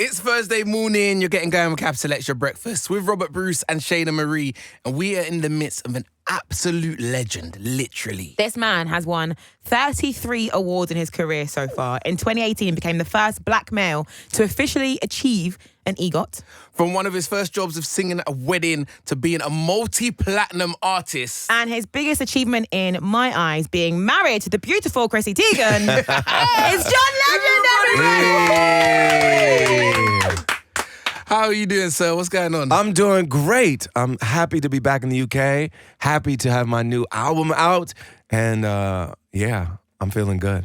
It's Thursday morning. You're getting going with Capital XTRA Breakfast with Robert Bruce and Shayna Marie. And we are in the midst of an absolute legend, literally. This man has won 33 awards in his career so far. In 2018, became the first black male to officially achieve an EGOT. From one of his first jobs of singing at a wedding to being a multi-platinum artist. And his biggest achievement in my eyes, being married to the beautiful Chrissy Teigen, is John Legend, everybody! How are you doing, sir? What's going on? I'm doing great. I'm happy to be back in the UK. Happy to have my new album out. And yeah, I'm feeling good.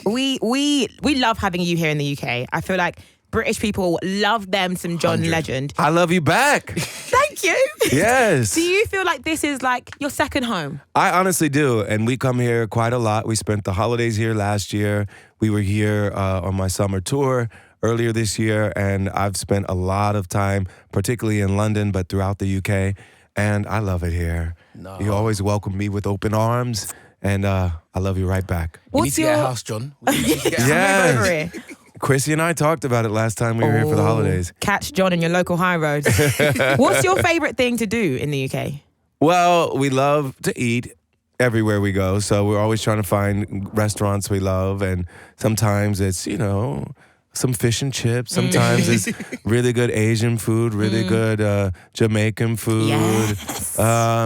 We love having you here in the UK. I feel like British people love them some John 100. Legend. I love you back. Thank you. Yes. Do you feel like this is like your second home? I honestly do. And we come here quite a lot. We spent the holidays here last year. We were here on my summer tour earlier this year. And I've spent a lot of time, particularly in London, but throughout the UK. And I love it here. No. You always welcome me with open arms. And I love you right back. You need to get a house, John. You need to get a house. Yes. Over here. Chrissy and I talked about it last time we were here for the holidays. Catch John in your local high road. What's your favourite thing to do in the UK? Well, we love to eat everywhere we go. So we're always trying to find restaurants we love. And sometimes it's, some fish and chips. Sometimes it's really good Asian food, really good Jamaican food. Yes. I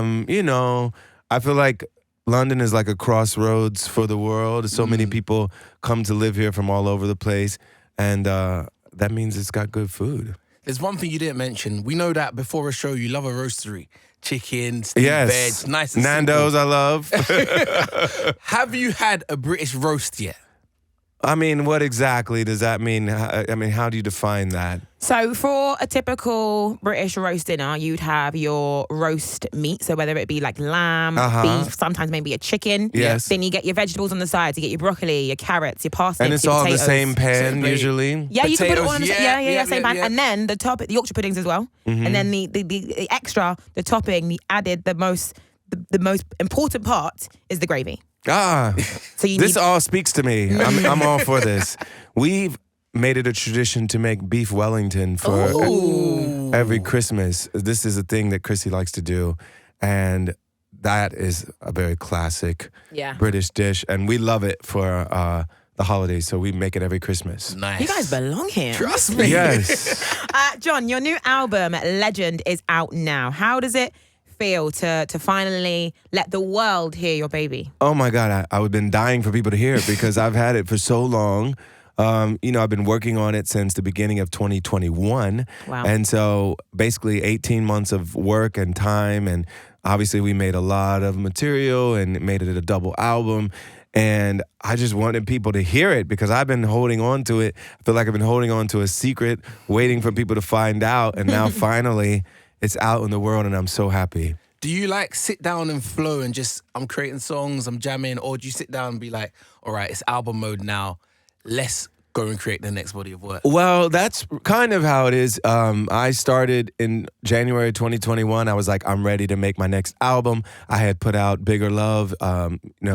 feel like London is like a crossroads for the world. So many people come to live here from all over the place. And that means it's got good food. There's one thing you didn't mention. We know that before a show, you love a roastery. Chicken, steamed Yes. veg, nice and Nando's, simple. I love. Have you had a British roast yet? I mean, what exactly does that mean? How do you define that? So for a typical British roast dinner, you'd have your roast meat. So whether it be like lamb, beef, sometimes maybe a chicken. Yes. Then you get your vegetables on the side. You get your broccoli, your carrots, your parsnips, And it's your all the potatoes. same pan Same plate. usually? Yeah, you can put it Potatoes, all on the yeah, same pan. yeah. And then the top, the Yorkshire puddings as well. And then the extra, the topping, the added, the most important part is the gravy. So you This need, all speaks to me. I'm all for this. We've made it a tradition to make beef Wellington for every Christmas. This is a thing that Chrissy likes to do. And that is a very classic British dish. And we love it for the holidays. So we make it every Christmas. Nice. you guys belong here. Trust me. Yes. John, your new album, Legend, is out now. How does it feel to finally let the world hear your baby? Oh my God, I've been dying for people to hear it because I've had it for so long. I've been working on it since the beginning of 2021. Wow. And so basically 18 months of work and time. And obviously we made a lot of material and made it a double album. And I just wanted people to hear it because I've been holding on to it. I feel like I've been holding on to a secret, waiting for people to find out. And now finally it's out in the world and I'm so happy. Do you sit down and flow and just, I'm creating songs, I'm jamming, or do you sit down and be like, all right, it's album mode now, let's go and create the next body of work? Well, that's kind of how it is. I started in January 2021. I was like, I'm ready to make my next album. I had put out Bigger Love,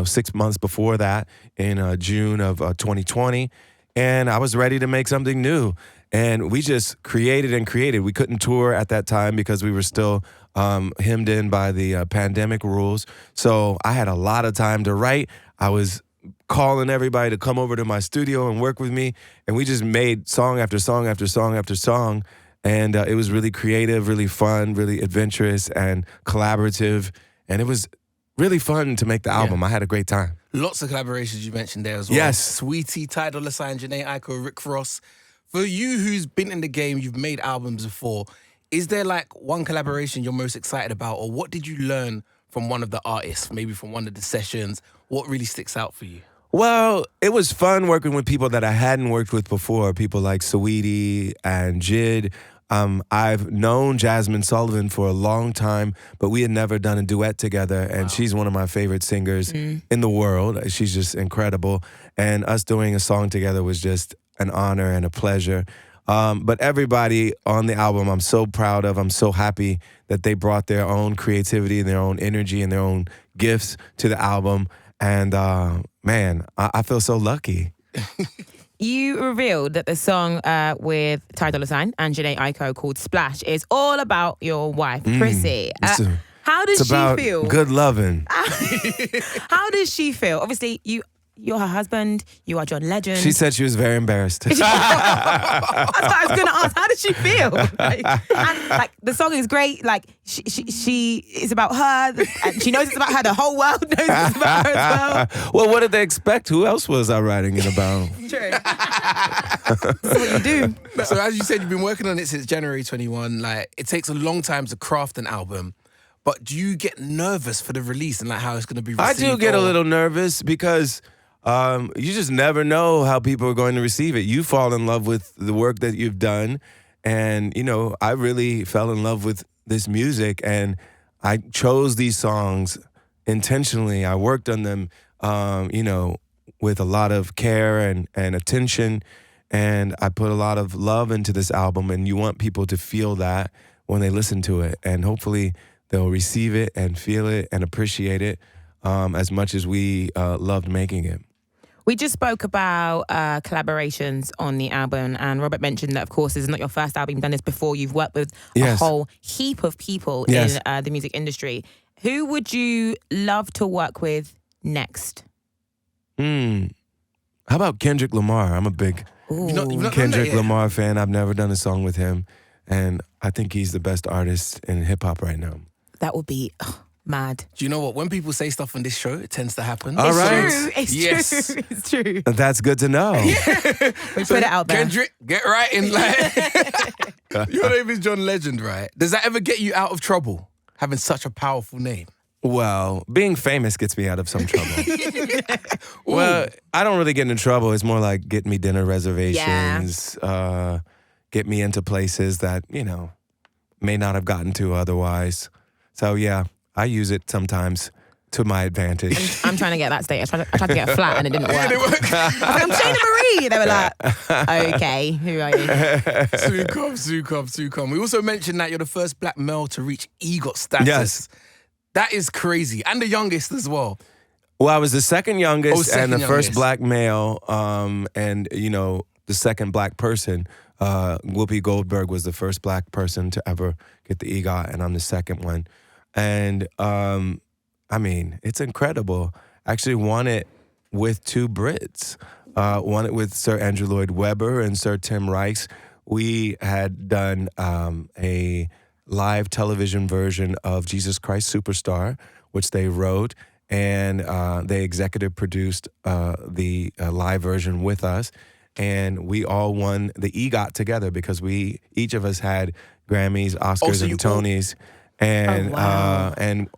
6 months before that in June of 2020. And I was ready to make something new. And we just created and created. We couldn't tour at that time because we were still hemmed in by the pandemic rules. So I had a lot of time to write. I was calling everybody to come over to my studio and work with me. And we just made song after song after song after song. And it was really creative, really fun, really adventurous and collaborative. And it was really fun to make the album. I had a great time. Lots of collaborations you mentioned there as well. Yes. Sweetie, Ty Dolla $ign, Janae Aiko, Rick Ross. For you who's been in the game, you've made albums before, is there one collaboration you're most excited about, or what did you learn from one of the artists, maybe from one of the sessions? What really sticks out for you? Well, it was fun working with people that I hadn't worked with before, people like Saweetie and Jid. I've known Jasmine Sullivan for a long time, but we had never done a duet together, and she's one of my favorite singers in the world. She's just incredible, and us doing a song together was just an honor and a pleasure. But everybody on the album, I'm so proud of. I'm so happy that they brought their own creativity and their own energy and their own gifts to the album. And man, I feel so lucky. You revealed that the song with Ty Dolla $ign and Jhené Aiko called Splash is all about your wife, Chrissy. How does she feel? Good loving. How does she feel? Obviously, you're her husband. You are John Legend. She said she was very embarrassed. That's what I was going to ask. How does she feel? And the song is great. Like she is about her, and she knows it's about her. The whole world knows it's about her as well. Well, what did they expect? Who else was I writing it about? True. That's what you do. So as you said, you've been working on it since January 21. Like, it takes a long time to craft an album. But do you get nervous for the release and like how it's going to be received? I do get a little nervous because you just never know how people are going to receive it. You fall in love with the work that you've done. And, I really fell in love with this music. And I chose these songs intentionally. I worked on them, with a lot of care and attention. And I put a lot of love into this album. And you want people to feel that when they listen to it. And hopefully they'll receive it and feel it and appreciate it as much as we loved making it. We just spoke about collaborations on the album, and Robert mentioned that, of course, this is not your first album. You've done this before. You've worked with a whole heap of people in the music industry. Who would you love to work with next? How about Kendrick Lamar? I'm a big Kendrick Lamar fan. I've never done a song with him, and I think he's the best artist in hip-hop right now. That would be mad. Do you know what? When people say stuff on this show, it tends to happen. All right. True. It's true. It's true. That's good to know. We put it out there. Kendrick, get right in line. Your name is John Legend, right? Does that ever get you out of trouble, having such a powerful name? Well, being famous gets me out of some trouble. Well, I don't really get into trouble. It's more like get me dinner reservations, get me into places that, may not have gotten to otherwise. So, yeah, I use it sometimes to my advantage. I'm trying to get that status. I tried to get a flat and it didn't work. I was like, I'm Shayna Marie. They were like, okay, who are you? Soon come. We also mentioned that you're the first black male to reach EGOT status. Yes. That is crazy. And the youngest as well. Well, I was the second youngest and the first youngest. black male, and, the second black person. Whoopi Goldberg was the first black person to ever get the EGOT, and I'm the second one. And, it's incredible. I actually won it with two Brits. Won it with Sir Andrew Lloyd Webber and Sir Tim Rice. We had done a live television version of Jesus Christ Superstar, which they wrote, and they executive produced the live version with us. And we all won the EGOT together because each of us had Grammys, Oscars, and Tonys, and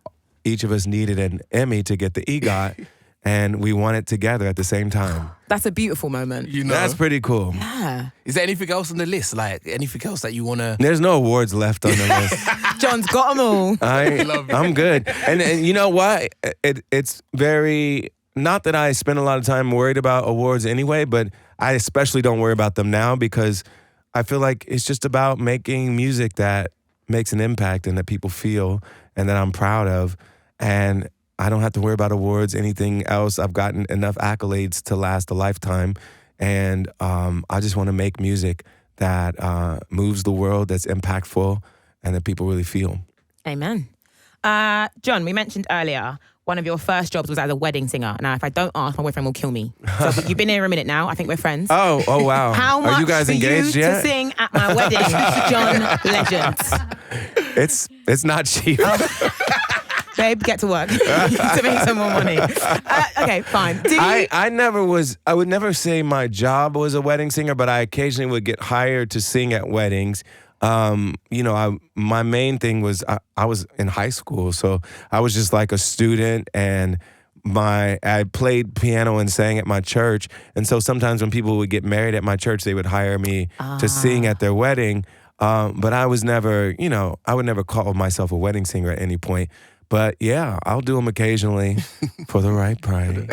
each of us needed an Emmy to get the EGOT, and we won it together at the same time. That's a beautiful moment. That's pretty cool. Yeah. Is there anything else on the list? Like anything else that you want to... There's no awards left on the list. John's got them all. I'm good. And you know what? It's very... Not that I spend a lot of time worried about awards anyway, but I especially don't worry about them now because I feel like it's just about making music that makes an impact and that people feel and that I'm proud of. And I don't have to worry about awards, anything else. I've gotten enough accolades to last a lifetime. And I just want to make music that moves the world, that's impactful, and that people really feel. Amen. John, we mentioned earlier, one of your first jobs was as a wedding singer. Now, if I don't ask, my boyfriend will kill me. So you've been here a minute now. I think we're friends. Oh, wow. How much are you guys for engaged you yet? to sing at my wedding, John Legend? It's not cheap. Babe, get to work to make some more money. Okay, fine. I would never say my job was a wedding singer, but I occasionally would get hired to sing at weddings. My main thing was I was in high school, so I was just like a student, and I played piano and sang at my church, and so sometimes when people would get married at my church, they would hire me to sing at their wedding. But I was never, I would never call myself a wedding singer at any point. But yeah, I'll do them occasionally for the right price.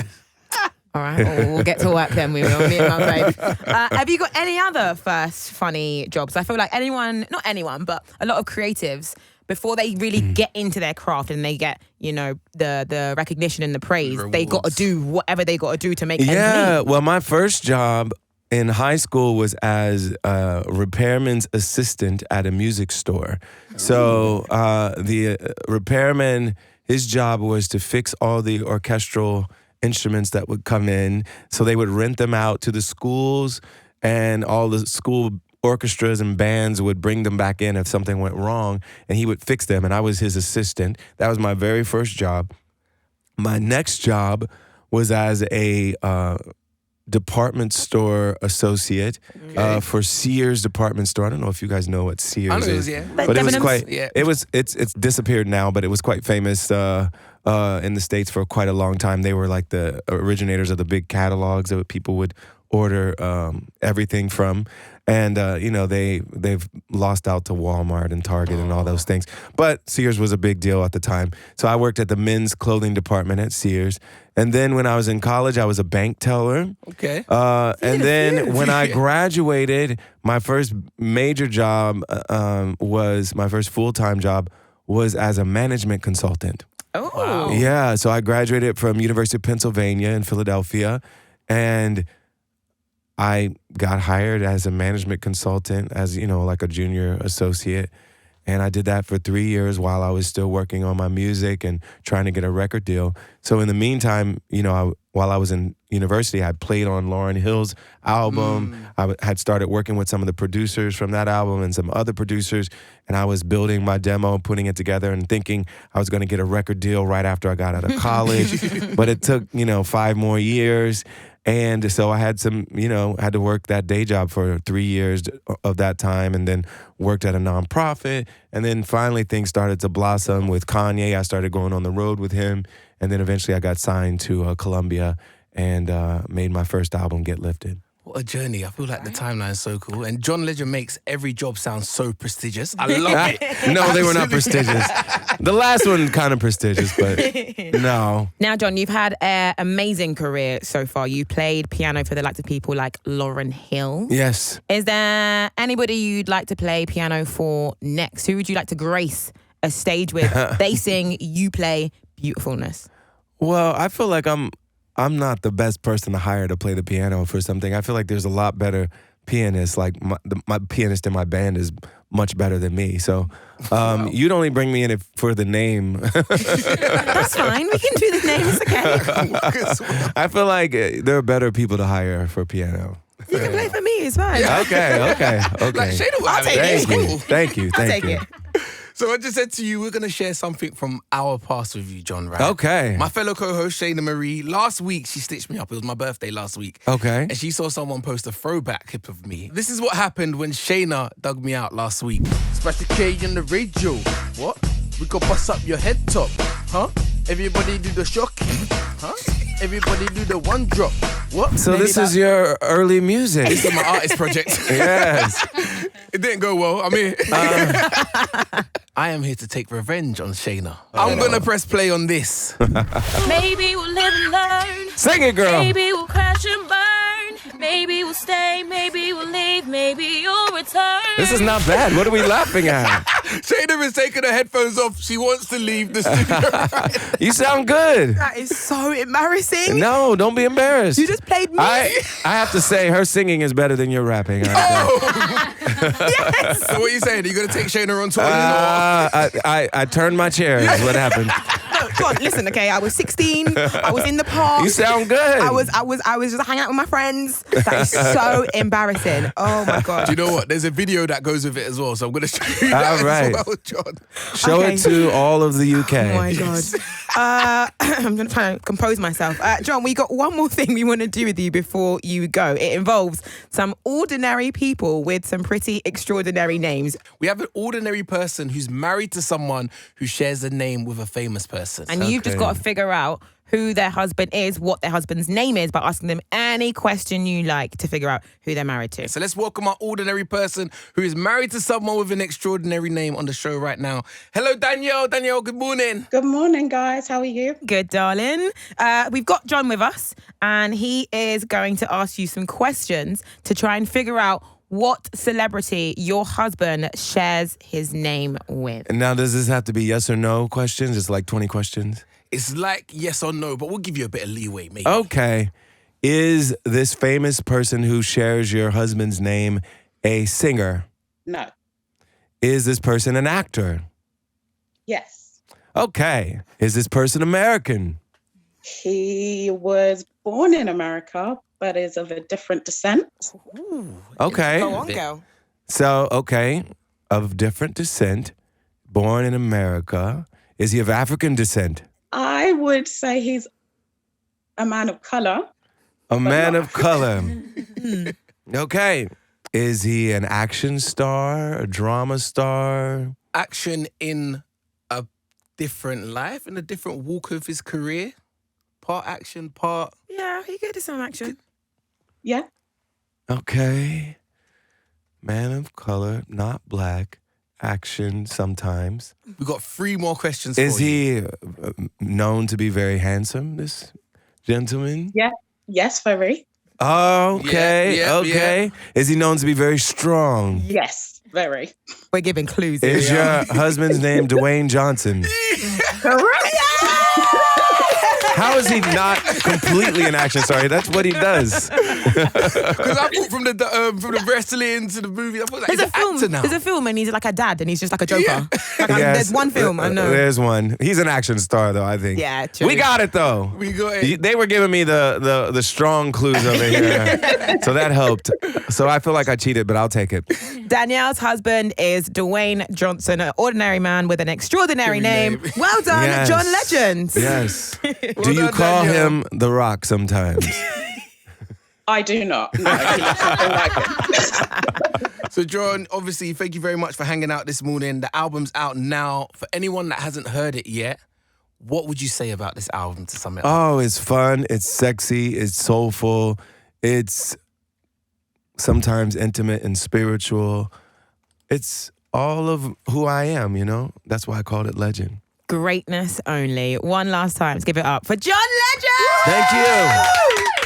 All right, well, we'll get to work then. We will, me and my babe. Have you got any other first funny jobs? I feel like not anyone, but a lot of creatives, before they really get into their craft and they get, the recognition and the praise, they got to do whatever they got to do to make ends meet. Well, my first job in high school was as a repairman's assistant at a music store. So the repairman, his job was to fix all the orchestral instruments that would come in. So they would rent them out to the schools, and all the school orchestras and bands would bring them back in if something went wrong, and he would fix them. And I was his assistant. That was my very first job. My next job was as a department store associate for Sears department store. I don't know if you guys know what Sears is, but it was quite. Yeah. It's disappeared now, but it was quite famous in the States for quite a long time. They were like the originators of the big catalogs that people would order everything from. And, they've lost out to Walmart and Target and all those things. But Sears was a big deal at the time. So I worked at the men's clothing department at Sears. And then when I was in college, I was a bank teller. Okay. And then when I graduated, my first major job my first full-time job was as a management consultant. Oh. Wow. Yeah. So I graduated from University of Pennsylvania in Philadelphia. And I got hired as a management consultant, as, like a junior associate. And I did that for 3 years while I was still working on my music and trying to get a record deal. So in the meantime, while I was in university, I played on Lauryn Hill's album. I had started working with some of the producers from that album and some other producers. And I was building my demo, putting it together and thinking I was going to get a record deal right after I got out of college. But it took, 5 more years. And so I had had to work that day job for 3 years of that time, and then worked at a nonprofit. And then finally things started to blossom with Kanye. I started going on the road with him. And then eventually I got signed to Columbia and made my first album, Get Lifted. What a journey. I feel like the timeline is so cool. And John Legend makes every job sound so prestigious. I love it. No, they were not prestigious. The last one kind of prestigious, but no. Now, John, you've had an amazing career so far. You played piano for the likes of people like Lauryn Hill. Yes. Is there anybody you'd like to play piano for next? Who would you like to grace a stage with? They sing, you play beautifulness. Well, I feel like I'm not the best person to hire to play the piano for something. I feel like there's a lot better pianists. Like my pianist in my band is much better than me. So you'd only bring me in for the name. That's fine. We can do the name. It's okay. I feel like there are better people to hire for piano. You can play for me. It's fine. Okay. Like Shayna, I'll take it. Thank you. I'll take it. So I just said to you, we're going to share something from our past with you, John, right? Okay. My fellow co-host, Shayna Marie, last week, she stitched me up. It was my birthday last week. Okay. And she saw someone post a throwback clip of me. This is what happened when Shayna dug me out last week. Special K in the radio. What? We go bust up your head top. Huh? Everybody do the shocking. Huh? Everybody do the one drop. What? So this is your early music. This is my artist project. Yes. It didn't go well. I mean, I am here to take revenge on Shayna. I'm going to press play on this. Maybe we'll live and learn. Sing it, girl. Maybe we'll crash and burn. Maybe we'll stay. Maybe we'll leave. Maybe you'll return. This is not bad. What are we laughing at? Shayna is taking her headphones off. She wants to leave the studio. You sound good. That is so embarrassing. No, don't be embarrassed. You just played me. I have to say, her singing is better than your rapping. Yes. So what are you saying? Are you going to take Shayna on tour? I turned my chair is what happened. No, God, listen, okay, I was 16. I was in the park. You sound good. I was just hanging out with my friends. That is so embarrassing. Oh my God. Do you know what? There's a video that goes with it as well, so I'm going to show you that All right. as well, John. Show it to all of the UK. Oh my God. I'm going to try and compose myself. John, we got one more thing we want to do with you before you go. It involves some ordinary people with some pretty extraordinary names. We have an ordinary person who's married to someone who shares a name with a famous person. And you've just got to figure out who their husband is, what their husband's name is, by asking them any question you like to figure out who they're married to. So let's welcome our ordinary person who is married to someone with an extraordinary name on the show right now. Hello, Danielle. Danielle, good morning. Good morning, guys. How are you? Good, darling. We've got John with us, and he is going to ask you some questions to try and figure out what celebrity your husband shares his name with. And now, does this have to be yes or no questions? It's like 20 questions? It's like yes or no, but we'll give you a bit of leeway, maybe. Okay. Is this famous person who shares your husband's name a singer? No. Is this person an actor? Yes. Okay. Is this person American? He was born in America, but is of a different descent. Ooh, Okay. Go on, girl. So, okay, of different descent, born in America. Is he of African descent? I would say he's a man of color. A man not of color. Okay. Is he an action star, a drama star? Action in a different life, in a different walk of his career. Part action, part... Yeah, he could do some action. Yeah. Okay. Man of color, not black, action sometimes. We've got 3 more questions Is for you. he known to be very handsome, this gentleman? Yeah. Yes, very. Okay, Yeah, okay. yeah. Is he known to be very strong? Yes, very. We're giving clues here. Is your husband's name Dwayne Johnson? Correct. How is he not completely an action star? That's what he does. Because I thought from the wrestling to the movie, I thought like, he's an actor now. There's a film and he's like a dad and he's just like a joker. Yeah. Like, Yes. there's one film, I know. There's one. He's an action star, though, I think. Yeah, true. We got it, though. We got it. They were giving me the strong clues over here. So that helped. So I feel like I cheated, but I'll take it. Danielle's husband is Dwayne Johnson, an ordinary man with an extraordinary name. Well done, Yes. John Legend. Yes. Well Do you done, call Danielle. him The Rock sometimes? I do not. No, he looks nothing like him. So, John, obviously, thank you very much for hanging out this morning. The album's out now. For anyone that hasn't heard it yet, what would you say about this album to sum it up? Oh, it's fun. It's sexy. It's soulful. It's sometimes intimate and spiritual. It's all of who I am, you know? That's why I called it Legend. Greatness only. One last time, let's give it up for John Legend. Thank you.